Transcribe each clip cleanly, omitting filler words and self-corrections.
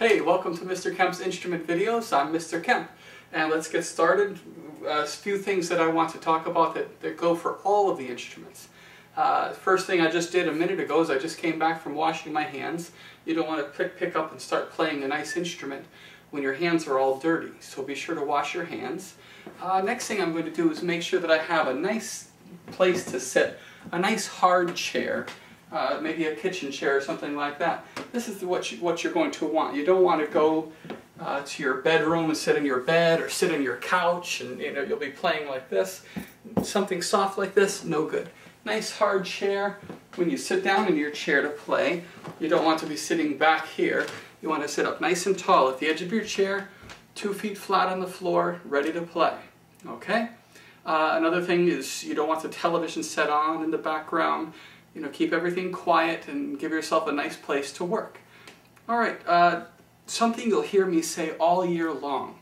Hey, welcome to Mr. Kemp's Instrument Videos. I'm Mr. Kemp, and let's get started. A few things that I want to talk about that go for all of the instruments. First thing I just did a minute ago is I just came back from washing my hands. You don't want to pick up and start playing a nice instrument when your hands are all dirty, so be sure to wash your hands. Next thing I'm going to do is make sure that I have a nice place to sit, a nice hard chair. Maybe a kitchen chair or something like that. This is what you're going to want. You don't want to go to your bedroom and sit in your bed or sit on your couch and you'll be playing like this. Something soft like this, no good. Nice hard chair. When you sit down in your chair to play, you don't want to be sitting back here. You want to sit up nice and tall at the edge of your chair, 2 feet flat on the floor, ready to play. Okay? Another thing is you don't want the television set on in the background. Keep everything quiet and give yourself a nice place to work. Alright, something you'll hear me say all year long.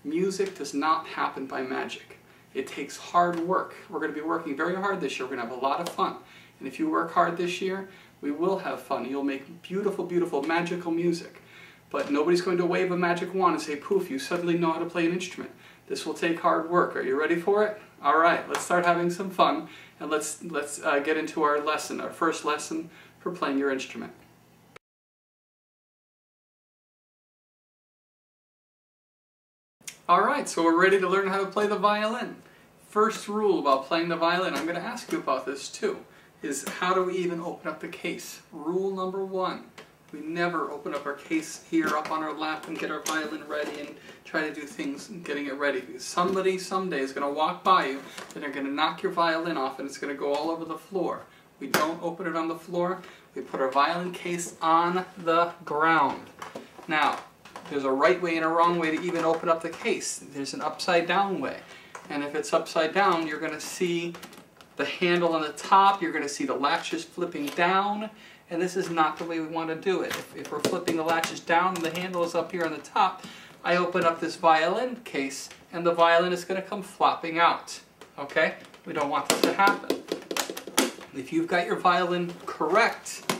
Music does not happen by magic. It takes hard work. We're going to be working very hard this year. We're going to have a lot of fun. And if you work hard this year, we will have fun. You'll make beautiful, beautiful, magical music. But nobody's going to wave a magic wand and say, poof, you suddenly know how to play an instrument. This will take hard work. Are you ready for it? Alright, let's start having some fun. And let's get into our lesson, our first lesson for playing your instrument. Alright, so we're ready to learn how to play the violin. First rule about playing the violin, I'm going to ask you about this too, is how do we even open up the case? Rule number 1. We never open up our case here up on our lap and get our violin ready and try to do things and getting it ready. Because somebody someday is going to walk by you and they're going to knock your violin off and it's going to go all over the floor. We don't open it on the floor. We put our violin case on the ground. Now, there's a right way and a wrong way to even open up the case. There's an upside down way. And if it's upside down, you're going to see the handle on the top. You're going to see the latches flipping down. And this is not the way we want to do it. If we're flipping the latches down and the handle is up here on the top, I open up this violin case and the violin is going to come flopping out. Okay? We don't want that to happen. If you've got your violin correct,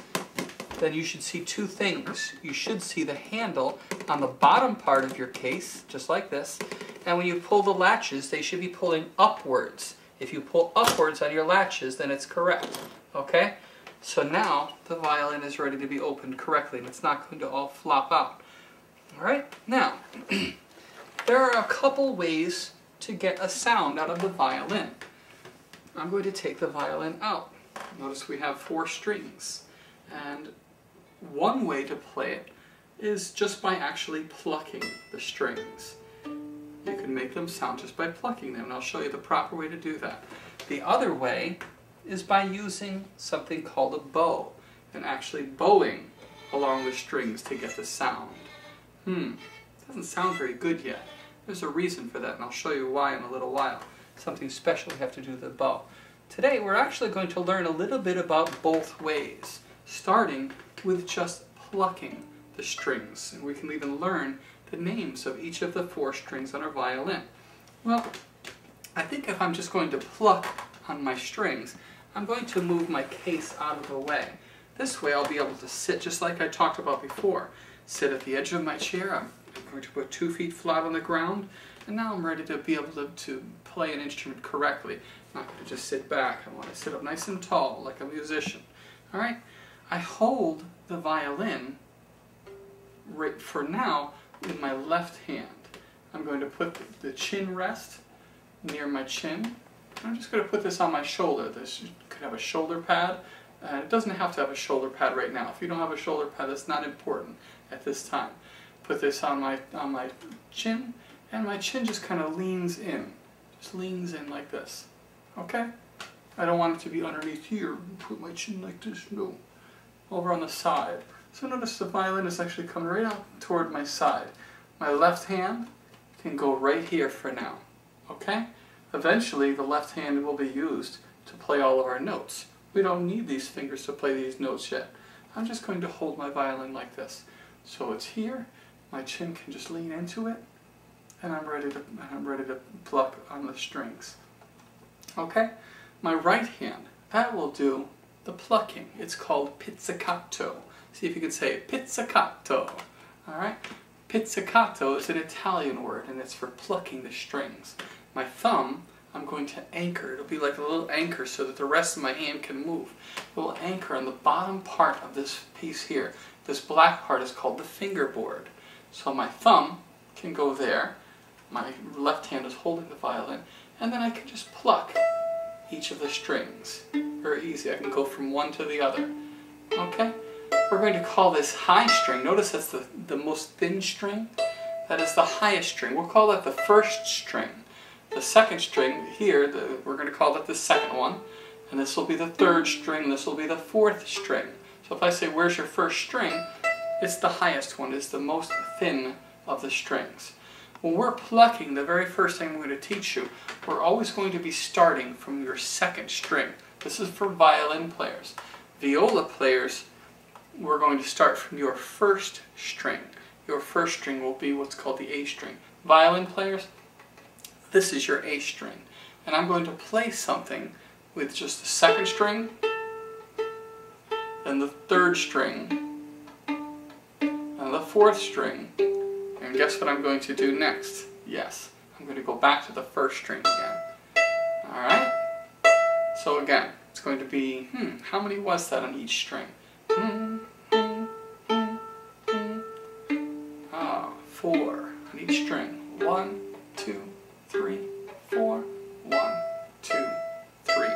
then you should see two things. You should see the handle on the bottom part of your case, just like this, and when you pull the latches, they should be pulling upwards. If you pull upwards on your latches, then it's correct. Okay? So now the violin is ready to be opened correctly and it's not going to all flop out. Alright, now there are a couple ways to get a sound out of the violin. I'm going to take the violin out. Notice we have 4 strings. And one way to play it is just by actually plucking the strings. You can make them sound just by plucking them, and I'll show you the proper way to do that. The other way is by using something called a bow and actually bowing along the strings to get the sound. Doesn't sound very good yet. There's a reason for that, and I'll show you why in a little while. Something special we have to do with the bow. Today we're actually going to learn a little bit about both ways, starting with just plucking the strings, and we can even learn the names of each of the 4 strings on our violin. Well, I think if I'm just going to pluck on my strings, I'm going to move my case out of the way. This way I'll be able to sit just like I talked about before. Sit at the edge of my chair. I'm going to put 2 feet flat on the ground, and now I'm ready to be able to play an instrument correctly. I'm not going to just sit back. I want to sit up nice and tall like a musician. Alright? I hold the violin right for now in my left hand. I'm going to put the chin rest near my chin. I'm just going to put this on my shoulder. This could have a shoulder pad. It doesn't have to have a shoulder pad right now. If you don't have a shoulder pad, that's not important at this time. Put this on my chin, and my chin just kind of leans in. Just leans in like this. Okay? I don't want it to be underneath here. Put my chin like this. No. Over on the side. So notice the violin is actually coming right out toward my side. My left hand can go right here for now. Okay? Eventually, the left hand will be used to play all of our notes. We don't need these fingers to play these notes yet. I'm just going to hold my violin like this. So it's here, my chin can just lean into it, and I'm ready to pluck on the strings. Okay? My right hand, that will do the plucking. It's called pizzicato. See if you can say pizzicato. Alright? Pizzicato is an Italian word, and it's for plucking the strings. My thumb, I'm going to anchor. It'll be like a little anchor so that the rest of my hand can move. It will anchor on the bottom part of this piece here. This black part is called the fingerboard. So my thumb can go there. My left hand is holding the violin, and then I can just pluck each of the strings. Very easy. I can go from one to the other. Okay? We're going to call this high string. Notice that's the most thin string. That is the highest string. We'll call that the first string. The second string here, we're going to call that the second one. And this will be the third string. This will be the fourth string. So if I say, where's your first string? It's the highest one. It's the most thin of the strings. When we're plucking, the very first thing I'm going to teach you, we're always going to be starting from your second string. This is for violin players. Viola players, we're going to start from your first string. Your first string will be what's called the A string. Violin players, this is your A string. And I'm going to play something with just the second string, then the third string, and the fourth string. And guess what I'm going to do next? Yes, I'm going to go back to the first string again. Alright? So again, it's going to be, how many was that on each string? 4 on each string. 1, 2, 3, 4. 1, 2, 3,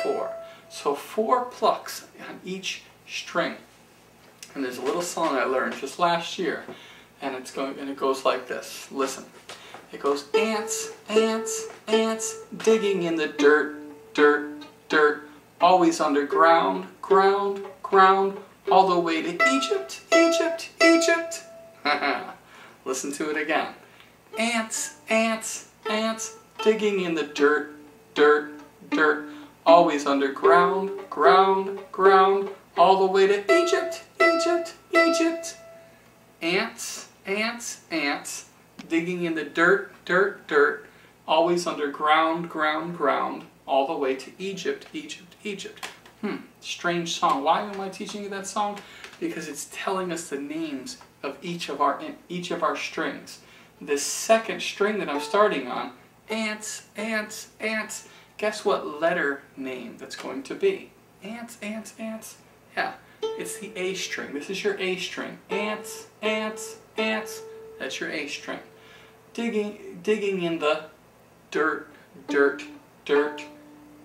4. So 4 plucks on each string. And there's a little song I learned just last year, and it goes like this. Listen. It goes, ants, ants, ants, digging in the dirt, dirt, dirt, always underground, ground, ground, all the way to Egypt, Egypt, Egypt. Listen to it again. Ants, ants, ants, digging in the dirt, dirt, dirt, always underground, ground, ground, all the way to Egypt, Egypt, Egypt. Ants, ants, ants, digging in the dirt, dirt, dirt, always underground, ground, ground, all the way to Egypt, Egypt, Egypt. Strange song. Why am I teaching you that song? Because it's telling us the names of each of our strings. This second string that I'm starting on, ants, ants, ants. Guess what letter name that's going to be? Ants, ants, ants. Yeah, it's the A string. This is your A string. Ants, ants, ants. That's your A string. Digging in the dirt, dirt, dirt.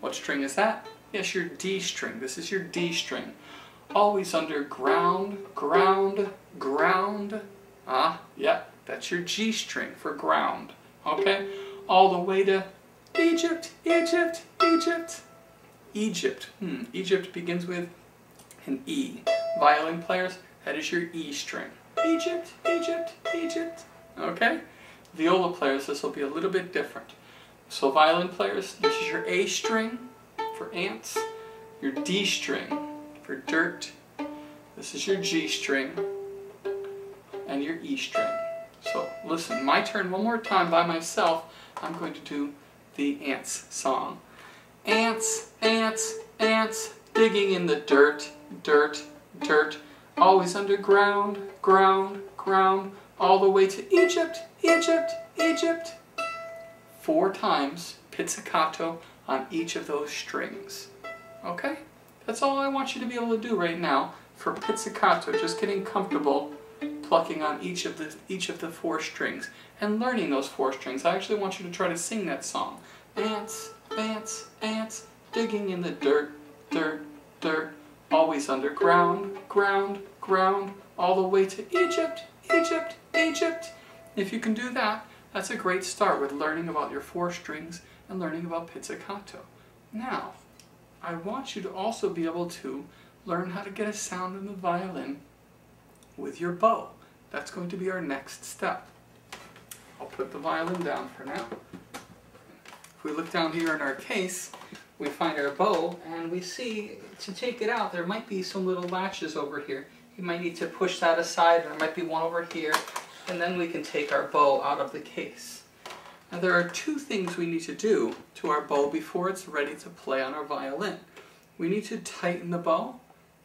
What string is that? Yes, your D string. This is your D string. Always under ground, ground, ground. Yeah, that's your G string for ground. Okay? All the way to Egypt, Egypt, Egypt. Egypt. Egypt begins with an E. Violin players, that is your E string. Egypt, Egypt, Egypt. Okay? Viola players, this will be a little bit different. So violin players, this is your A string for ants, your D string for dirt, this is your G string, and your E string. So listen, my turn one more time by myself. I'm going to do the ants song. Ants, ants, ants, digging in the dirt, dirt, dirt, always underground, ground, ground, all the way to Egypt, Egypt, Egypt. 4 times pizzicato on each of those strings. Okay? That's all I want you to be able to do right now for pizzicato, just getting comfortable plucking on each of the 4 strings and learning those 4 strings. I actually want you to try to sing that song. Ants, ants, ants, digging in the dirt, dirt, dirt, always underground, ground, ground, all the way to Egypt, Egypt, Egypt. If you can do that, that's a great start with learning about your 4 strings and learning about pizzicato. Now, I want you to also be able to learn how to get a sound in the violin with your bow. That's going to be our next step. I'll put the violin down for now. If we look down here in our case, we find our bow, and we see, to take it out, there might be some little latches over here. You might need to push that aside, there might be one over here, and then we can take our bow out of the case. Now there are 2 things we need to do to our bow before it's ready to play on our violin. We need to tighten the bow,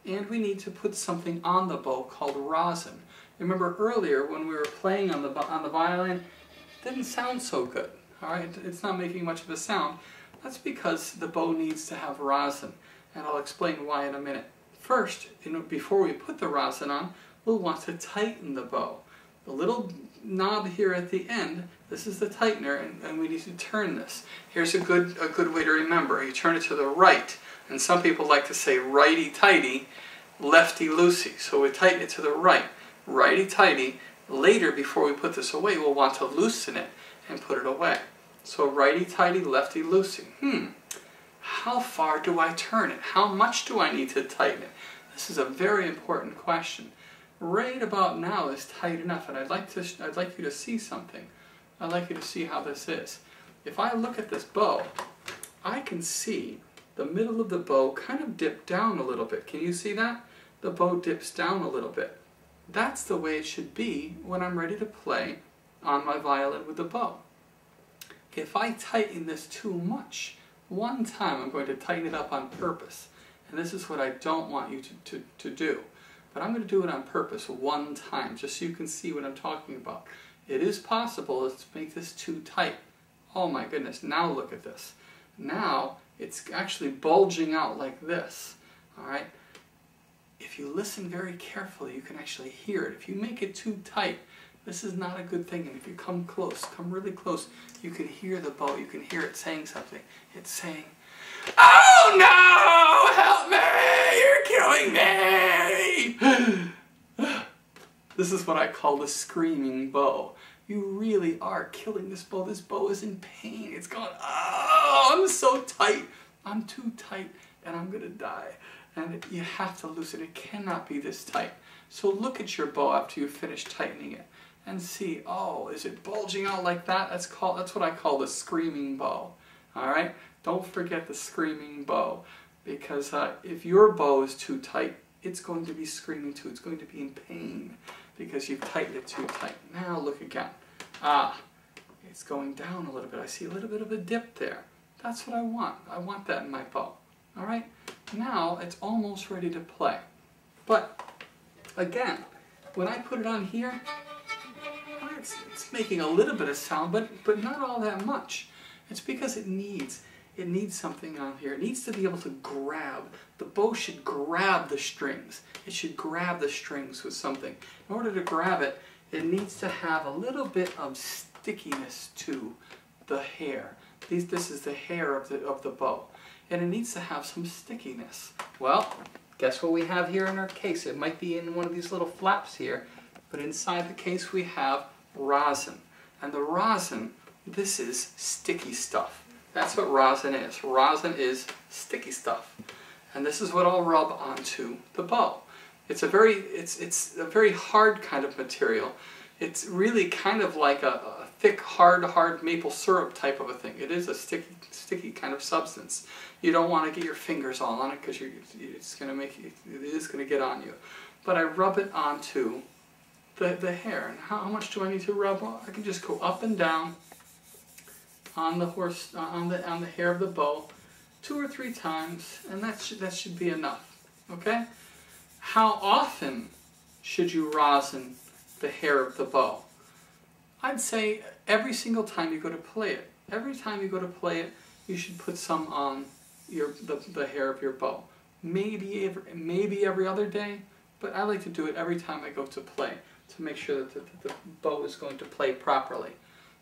and we need to put something on the bow called rosin. Remember earlier when we were playing on the violin, it didn't sound so good. All right, it's not making much of a sound. That's because the bow needs to have rosin, and I'll explain why in a minute. First, before we put the rosin on, we'll want to tighten the bow. The little knob here at the end, this is the tightener, and we need to turn this. Here's a good way to remember. You turn it to the right, and some people like to say righty-tighty, lefty-loosey. So we tighten it to the right, righty-tighty. Later, before we put this away, we'll want to loosen it and put it away. So righty-tighty, lefty-loosey. How far do I turn it? How much do I need to tighten it? This is a very important question. Right about now is tight enough, and I'd like you to see something. I'd like you to see how this is. If I look at this bow, I can see the middle of the bow kind of dip down a little bit. Can you see that? The bow dips down a little bit. That's the way it should be when I'm ready to play on my violin with the bow. If I tighten this too much, one time I'm going to tighten it up on purpose. And this is what I don't want you to do. But I'm going to do it on purpose one time, just so you can see what I'm talking about. It is possible to make this too tight. Oh my goodness, now look at this. Now it's actually bulging out like this. Alright? If you listen very carefully, you can actually hear it. If you make it too tight, this is not a good thing. And if you come close, come really close, you can hear the bow. You can hear it saying something. It's saying, "Oh no! Help me! You're killing me!" This is what I call the screaming bow. You really are killing this bow. This bow is in pain. It's going, "Oh, I'm so tight. I'm too tight and I'm going to die." And you have to loosen it. It cannot be this tight. So look at your bow after you finish tightening it and see, oh, is it bulging out like that? That's what I call the screaming bow. All right? Don't forget the screaming bow, because if your bow is too tight, it's going to be screaming too. It's going to be in pain because you've tightened it too tight. Now look again. It's going down a little bit. I see a little bit of a dip there. That's what I want. I want that in my bow. All right? Now it's almost ready to play. But again, when I put it on here, it's making a little bit of sound, but not all that much. It's because it needs something on here. It needs to be able to grab. The bow should grab the strings. It should grab the strings with something. In order to grab it, it needs to have a little bit of stickiness to the hair. This is the hair of the bow. And it needs to have some stickiness. Well, guess what we have here in our case? It might be in one of these little flaps here, but inside the case we have rosin. And the rosin, this is sticky stuff. That's what rosin is. Rosin is sticky stuff. And this is what I'll rub onto the bow. It's a very hard kind of material. It's really kind of like a thick, hard maple syrup type of a thing. It is a sticky kind of substance. You don't want to get your fingers all on it because it is going to get on you. But I rub it onto the hair. And how much do I need to rub on? I can just go up and down on the hair of the bow 2 or 3 times, and that should be enough. Okay? How often should you rosin the hair of the bow? I'd say every single time you go to play it. Every time you go to play it, you should put some on the hair of your bow. Maybe every other day, but I like to do it every time I go to play to make sure that the bow is going to play properly.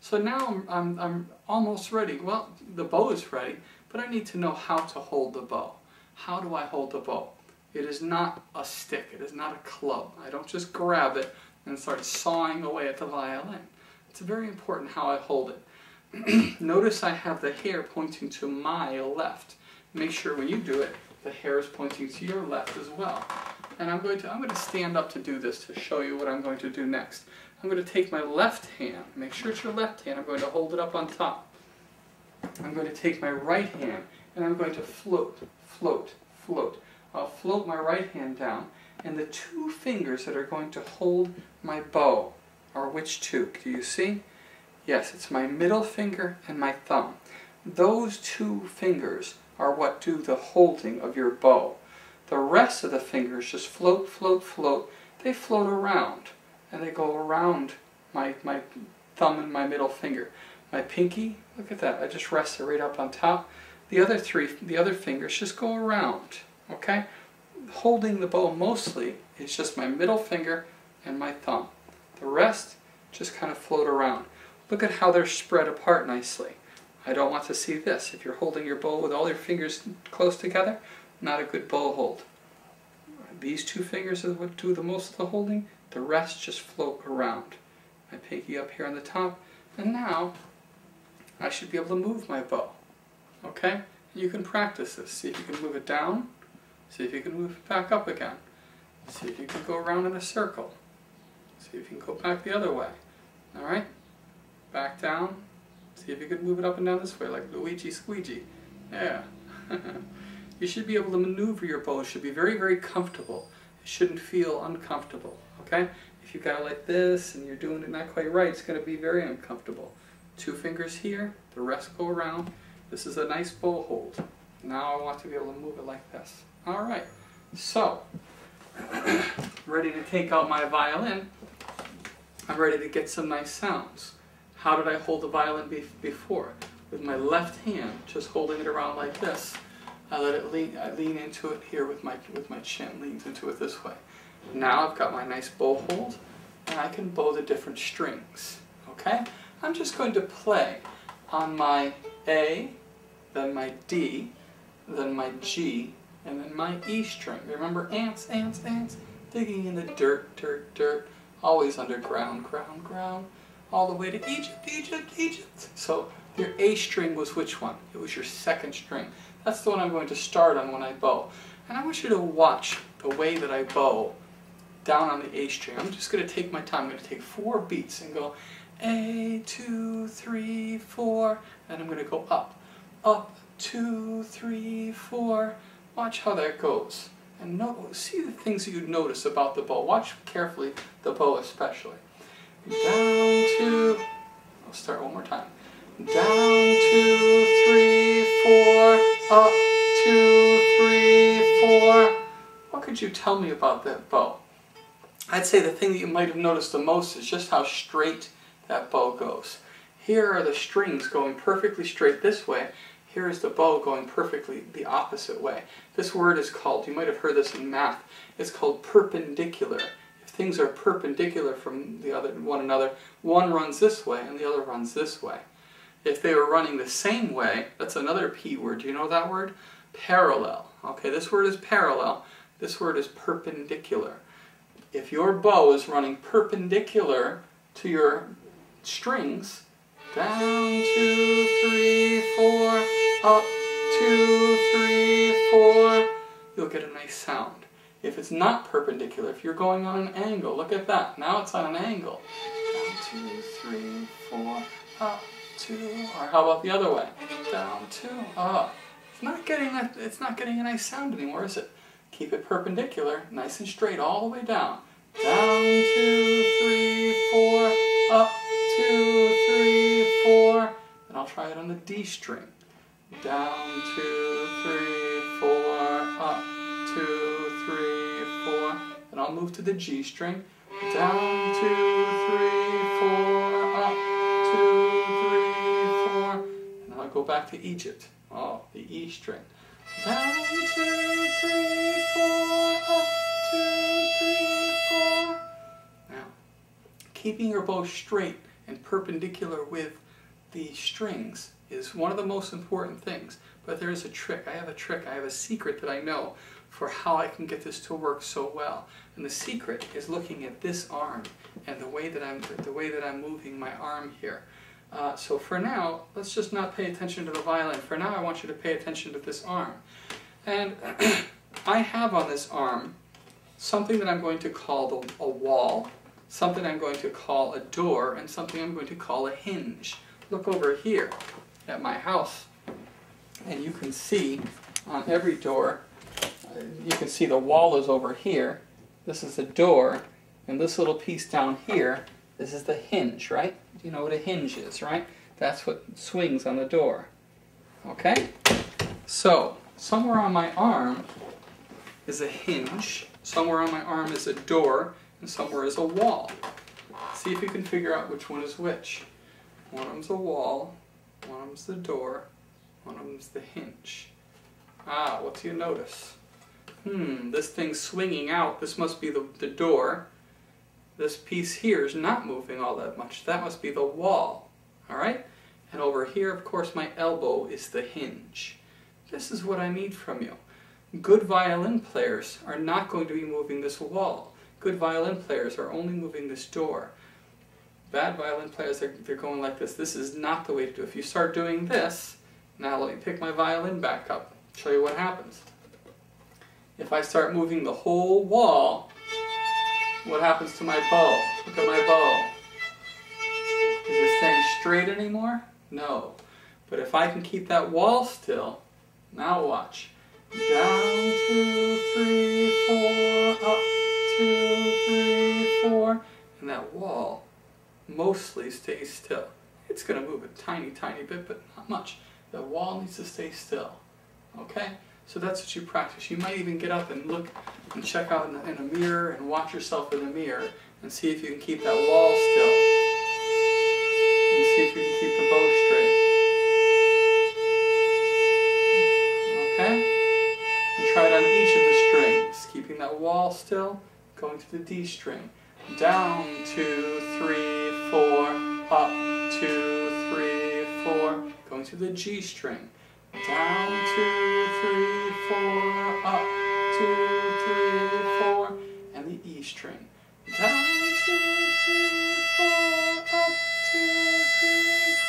So now I'm almost ready. Well, the bow is ready, but I need to know how to hold the bow. How do I hold the bow? It is not a stick. It is not a club. I don't just grab it and start sawing away at the violin. It's very important how I hold it. Notice I have the hair pointing to my left. Make sure when you do it, the hair is pointing to your left as well. And I'm going to stand up to do this to show you what I'm going to do next. I'm going to take my left hand, make sure it's your left hand, I'm going to hold it up on top. I'm going to take my right hand and I'm going to float, float, float. I'll float my right hand down, and the 2 fingers that are going to hold my bow are which 2? Do you see? Yes, it's my middle finger and my thumb. Those 2 fingers are what do the holding of your bow. The rest of the fingers just float, float, float. They float around. and they go around my thumb and my middle finger. My pinky, look at that, I just rest it right up on top. The other fingers just go around, okay? Holding the bow mostly is just my middle finger and my thumb. The rest just kind of float around. Look at how they're spread apart nicely. I don't want to see this. If you're holding your bow with all your fingers close together, not a good bow hold. These two fingers are what do the most of the holding. The rest just float around. My pinky up here on the top, and now I should be able to move my bow. Okay? You can practice this. See if you can move it down. See if you can move it back up again. See if you can go around in a circle. See if you can go back the other way. Alright? Back down. See if you can move it up and down this way, like Luigi Squeegee. Yeah. You should be able to maneuver your bow. It should be very, very comfortable. It shouldn't feel uncomfortable. Okay? If you've got it like this and you're doing it not quite right, it's going to be very uncomfortable. 2 fingers here, the rest go around. This is a nice bow hold. Now I want to be able to move it like this. Alright, so, ready to take out my violin. I'm ready to get some nice sounds. How did I hold the violin before? With my left hand, just holding it around like this. I let it lean. I lean into it here with my chin, leans into it this way. Now I've got my nice bow hold, and I can bow the different strings. Okay? I'm just going to play on my A, then my D, then my G, and then my E string. Remember, ants, ants, ants, digging in the dirt, dirt, dirt, always underground, ground, ground, all the way to Egypt, Egypt, Egypt. So your A string was which one? It was your second string. That's the one I'm going to start on when I bow. And I want you to watch the way that I bow down on the A string. I'm just going to take my time. I'm going to take 4 beats and go A, 2, 3, 4, and I'm going to go up, up, 2, 3, 4. Watch how that goes. And see the things that you'd notice about the bow. Watch carefully the bow especially. Down, 2, I'll start one more time. Down, 2, 3, 4, up, 2, 3, 4. What could you tell me about that bow? I'd say the thing that you might have noticed the most is just how straight that bow goes. Here are the strings going perfectly straight this way. Here is the bow going perfectly the opposite way. This word is called, you might have heard this in math, it's called perpendicular. If things are perpendicular from one another, one runs this way and the other runs this way. If they were running the same way, that's another P word. Do you know that word? Parallel. Okay, this word is parallel. This word is perpendicular. If your bow is running perpendicular to your strings, down, 2, 3, 4, up, 2, 3, 4, you'll get a nice sound. If it's not perpendicular, if you're going on an angle, look at that. Now it's on an angle. Down, 2, 3, 4, up, 2, or how about the other way? Down, 2, up. It's not getting a nice sound anymore, is it? Keep it perpendicular, nice and straight all the way down. Down, 2, 3, 4, up, 2, 3, 4. And I'll try it on the D string. Down, 2, 3, 4, up, 2, 3, 4. And I'll move to the G string. Down, 2, 3, 4, up, 2, 3, 4. And then I'll go back to Egypt. Oh, the E string. Down, 2, 3, 4, up, 2, 3, 4. Now, keeping your bow straight and perpendicular with the strings is one of the most important things. But there is a trick. I have a secret that I know for how I can get this to work so well. And the secret is looking at this arm and the way that I'm moving my arm here. So for now, let's just not pay attention to the violin. For now, I want you to pay attention to this arm. And I have on this arm something that I'm going to call a wall, something I'm going to call a door, and something I'm going to call a hinge. Look over here at my house, and you can see on every door, you can see the wall is over here. This is the door, and this little piece down here, this is the hinge, right? You know what a hinge is, right? That's what swings on the door. Okay? So, somewhere on my arm is a hinge, somewhere on my arm is a door, and somewhere is a wall. See if you can figure out which one is which. One of them's a wall, one of them's the door, one of them's the hinge. Ah, what do you notice? This thing's swinging out. This must be the door. This piece here is not moving all that much. That must be the wall. Alright? And over here, of course, my elbow is the hinge. This is what I need from you. Good violin players are not going to be moving this wall. Good violin players are only moving this door. Bad violin players, they're going like this. This is not the way to do it. If you start doing this, now let me pick my violin back up, show you what happens. If I start moving the whole wall, what happens to my bow? Look at my bow. Is it staying straight anymore? No. But if I can keep that wall still, now watch. Down, 2, 3, 4, up, 2, 3, 4. And that wall mostly stays still. It's going to move a tiny, tiny bit, but not much. The wall needs to stay still. Okay? So that's what you practice. You might even get up and look and check out in a mirror and watch yourself in the mirror and see if you can keep that wall still. And see if you can keep the bow straight. Okay? And try it on each of the strings. Keeping that wall still, going to the D string. Down, 2, 3, 4, up, 2, 3, 4. Going to the G string. Down, 2, 3, 4, up, 2, 3, 4, and the E string. Down, 2, 3, 4, up, 2, 3,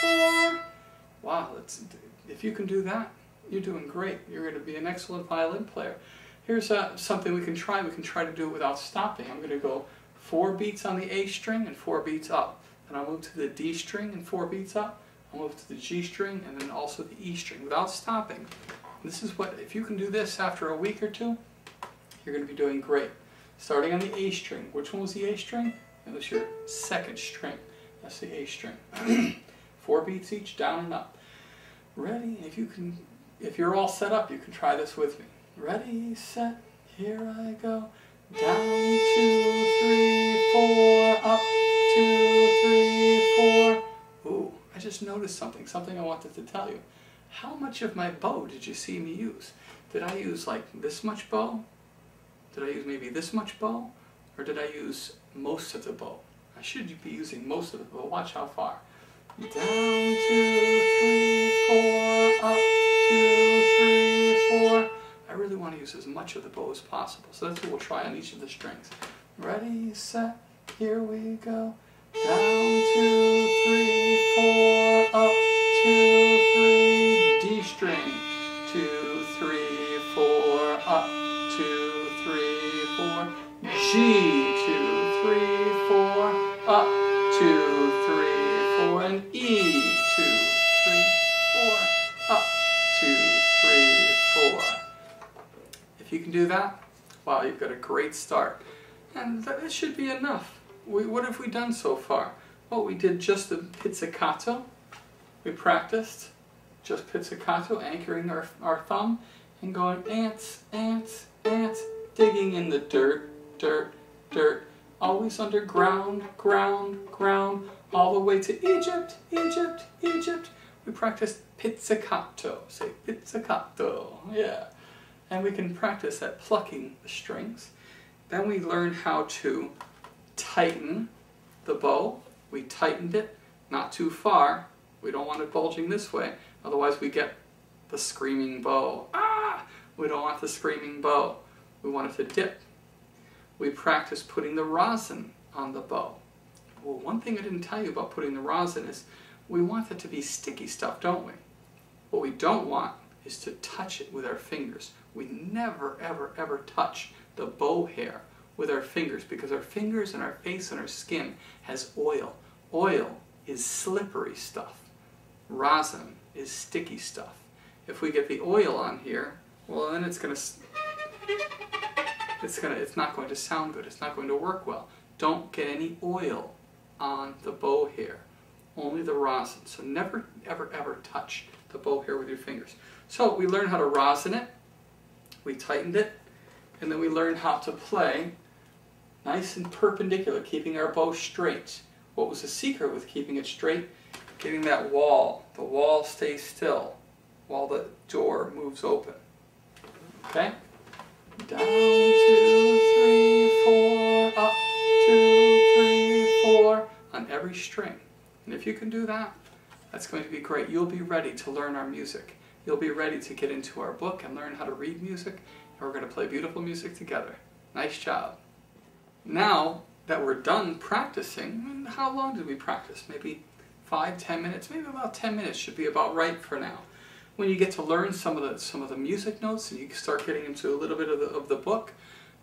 4. Wow, if you can do that, you're doing great. You're going to be an excellent violin player. Here's something we can try. We can try to do it without stopping. I'm going to go 4 beats on the A string and 4 beats up. Then I'll move to the D string and 4 beats up. I'll move to the G string and then also the E string without stopping. This is what, if you can do this after a week or two, you're going to be doing great. Starting on the A string. Which one was the A string? It was your second string. That's the A string. 4 beats each, down and up. Ready? If you're all set up, you can try this with me. Ready, set, here I go. Down, 2, 3, 4, up, 2, 3, 4. Ooh, I just noticed something I wanted to tell you. How much of my bow did you see me use? Did I use like this much bow? Did I use maybe this much bow? Or did I use most of the bow? I should be using most of the bow. Watch how far. Down, 2, 3, 4, up, 2, 3, 4. I really want to use as much of the bow as possible. So that's what we'll try on each of the strings. Ready, set, here we go. Down, 2, 3, 4, up, 2, 3, D string. 2, 3, 4, up, 2, 3, 4. G, 2, 3, 4, up, 2, 3, 4, and E, 2, 3, 4, up, 2, 3, 4. If you can do that, wow, you've got a great start. And that should be enough. What have we done so far? Well, we did just the pizzicato. We practiced just pizzicato, anchoring our thumb and going ants, ants, ants, digging in the dirt, dirt, dirt, always underground, ground, ground, all the way to Egypt, Egypt, Egypt. We practiced pizzicato. Say pizzicato, yeah. And we can practice at plucking the strings. Then we learned how to tighten the bow. We tightened it, not too far. We don't want it bulging this way, otherwise we get the screaming bow. Ah! We don't want the screaming bow. We want it to dip. We practice putting the rosin on the bow. Well, one thing I didn't tell you about putting the rosin is we want it to be sticky stuff, don't we? What we don't want is to touch it with our fingers. We never, ever, ever touch the bow hair with our fingers because our fingers and our face and our skin has oil. Oil is slippery stuff. Rosin is sticky stuff. If we get the oil on here, well, then it's not going to sound good. It's not going to work well. Don't get any oil on the bow hair. Only the rosin. So never, ever, ever touch the bow hair with your fingers. So we learned how to rosin it. We tightened it. And then we learned how to play Nice and perpendicular, keeping our bow straight. What was the secret with keeping it straight? Getting that wall. The wall stays still while the door moves open. Okay? Down, 2, 3, 4, up, 2, 3, 4, on every string. And if you can do that, that's going to be great. You'll be ready to learn our music. You'll be ready to get into our book and learn how to read music, and we're going to play beautiful music together. Nice job. Now that we're done practicing, how long did we practice? Maybe 5, 10 minutes? Maybe about 10 minutes should be about right for now. When you get to learn some of the music notes and you start getting into a little bit of the book,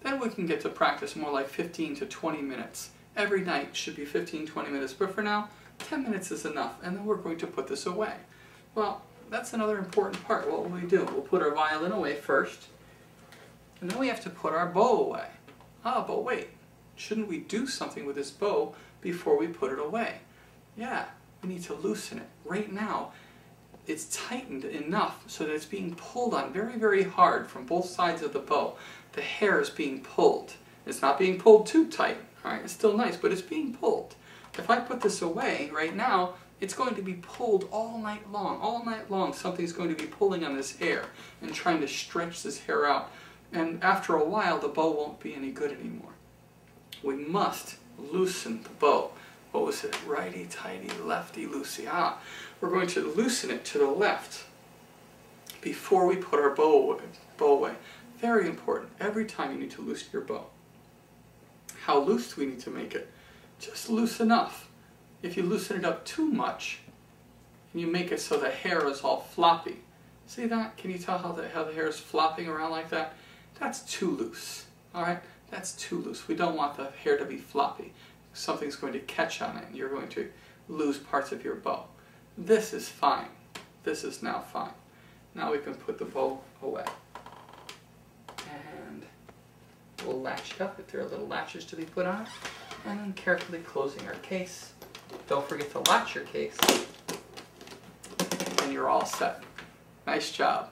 then we can get to practice more like 15 to 20 minutes. Every night should be 15, 20 minutes, but for now, 10 minutes is enough, and then we're going to put this away. Well, that's another important part. What will we do? We'll put our violin away first, and then we have to put our bow away. Ah, but wait, shouldn't we do something with this bow before we put it away? Yeah, we need to loosen it. Right now, it's tightened enough so that it's being pulled on very, very hard from both sides of the bow. The hair is being pulled. It's not being pulled too tight. All right, it's still nice, but it's being pulled. If I put this away right now, it's going to be pulled all night long. All night long, something's going to be pulling on this hair and trying to stretch this hair out. And after a while, the bow won't be any good anymore. We must loosen the bow. What was it? Righty-tighty, lefty-loosey. Ah, we're going to loosen it to the left before we put our bow away. Very important. Every time you need to loosen your bow. How loose do we need to make it? Just loose enough. If you loosen it up too much, and you make it so the hair is all floppy. See that? Can you tell how the hair is flopping around like that? That's too loose. Alright? That's too loose. We don't want the hair to be floppy. Something's going to catch on it and you're going to lose parts of your bow. This is fine. This is now fine. Now we can put the bow away. And we'll latch it up if there are little latches to be put on it. And then carefully closing our case. Don't forget to latch your case. And you're all set. Nice job.